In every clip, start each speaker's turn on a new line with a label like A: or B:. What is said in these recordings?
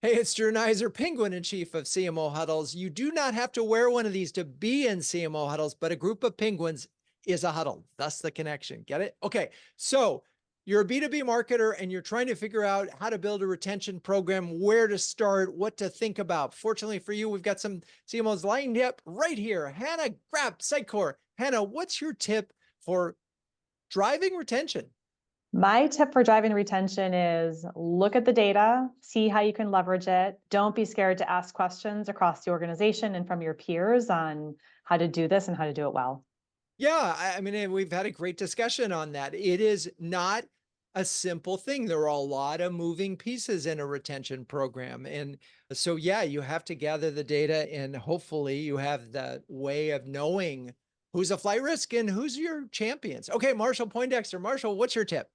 A: Hey, it's Drew Neiser, Penguin in Chief of CMO Huddles. You do not have to wear one of these to be in CMO Huddles, but a group of penguins is a huddle. That's the connection. Get it? Okay. So you're a B2B marketer and you're trying to figure out how to build a retention program, where to start, what to think about. Fortunately for you, we've got some CMOs lined up right here. Hannah Grap, Sitecore. Hannah, what's your tip for driving retention?
B: My tip for driving retention is look at the data, see how you can leverage it. Don't be scared to ask questions across the organization and from your peers on how to do this and how to do it well.
A: Yeah, I mean, we've had a great discussion on that. It is not a simple thing. There are a lot of moving pieces in a retention program. And so, yeah, you have to gather the data and hopefully you have the way of knowing who's a flight risk and who's your champions. Okay, Marshall Poindexter. Marshall, what's your tip?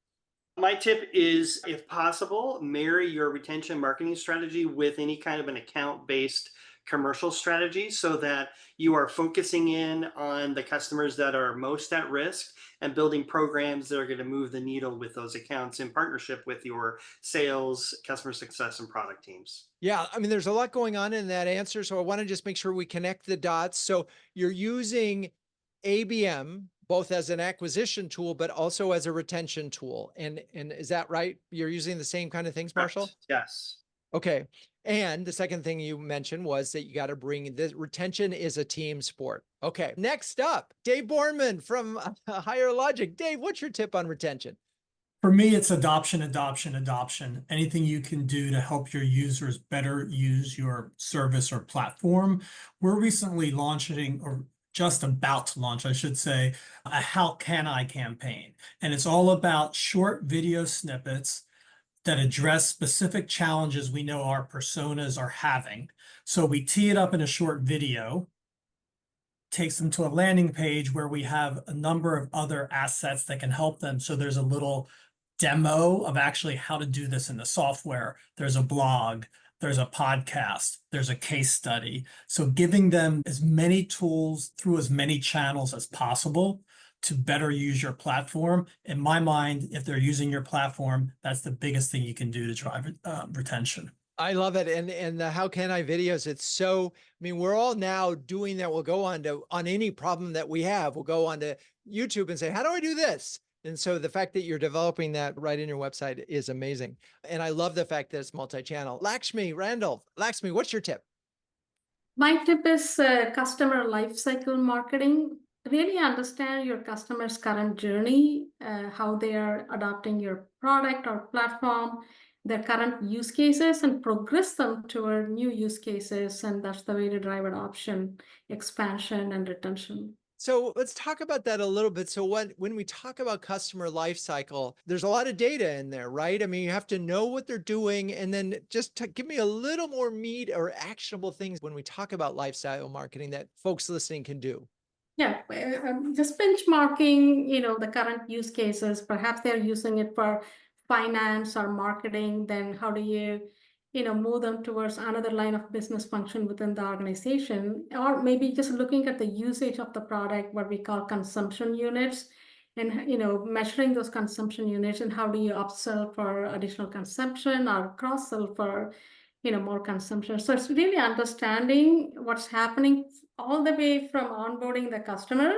C: My tip is, if possible, marry your retention marketing strategy with any kind of an account-based commercial strategy so that you are focusing in on the customers that are most at risk and building programs that are going to move the needle with those accounts in partnership with your sales, customer success, and product teams.
A: Yeah, I mean, there's a lot going on in that answer. So I want to just make sure we connect the dots. So you're using ABM both as an acquisition tool, but also as a retention tool. And is that right? You're using the same kind of things, Marshall?
C: Correct. Yes.
A: Okay. And the second thing you mentioned was that you got to bring this retention is a team sport. Okay. Next up, Dave Bornmann from Higher Logic. Dave, what's your tip on retention?
D: For me, it's adoption, adoption, adoption. Anything you can do to help your users better use your service or platform. We're recently launching, or just about to launch, I should say, a How Can I campaign. And it's all about short video snippets that address specific challenges we know our personas are having. So we tee it up in a short video, takes them to a landing page where we have a number of other assets that can help them. So there's a little demo of actually how to do this in the software. There's a blog, there's a podcast, there's a case study. So giving them as many tools through as many channels as possible to better use your platform. In my mind, if they're using your platform, that's the biggest thing you can do to drive retention.
A: I love it. And the How Can I videos, it's so, I mean, we're all now doing that. We'll go on any problem that we have, we'll go onto YouTube and say, how do I do this? And so the fact that you're developing that right in your website is amazing. And I love the fact that it's multi-channel. Lakshmi Randall, Lakshmi, what's your tip?
E: My tip is customer lifecycle marketing. Really understand your customer's current journey, how they are adopting your product or platform, their current use cases, and progress them toward new use cases. And that's the way to drive adoption, expansion, and retention.
A: So let's talk about that a little bit. So when we talk about customer life cycle, there's a lot of data in there, right? I mean, you have to know what they're doing. And then just to give me a little more meat or actionable things when we talk about lifestyle marketing that folks listening can do.
E: Yeah, just benchmarking, the current use cases. Perhaps they're using it for finance or marketing. Then how do you move them towards another line of business function within the organization? Or maybe just looking at the usage of the product, what we call consumption units, and measuring those consumption units and how do you upsell for additional consumption or cross-sell for more consumption. So it's really understanding what's happening all the way from onboarding the customer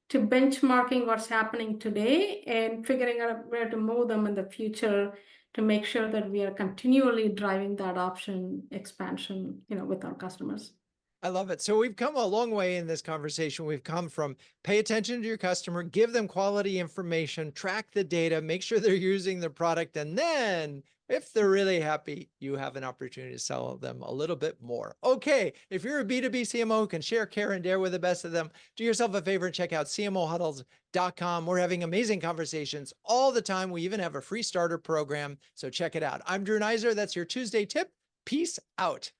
E: to benchmarking what's happening today and figuring out where to move them in the future to make sure that we are continually driving the adoption expansion, with our customers.
A: I love it. So we've come a long way in this conversation. We've come from pay attention to your customer, give them quality information, track the data, make sure they're using the product. And then if they're really happy, you have an opportunity to sell them a little bit more. Okay. If you're a B2B CMO who can share, care, and dare with the best of them, do yourself a favor and check out CMOhuddles.com. We're having amazing conversations all the time. We even have a free starter program. So check it out. I'm Drew Neiser. That's your Tuesday tip. Peace out.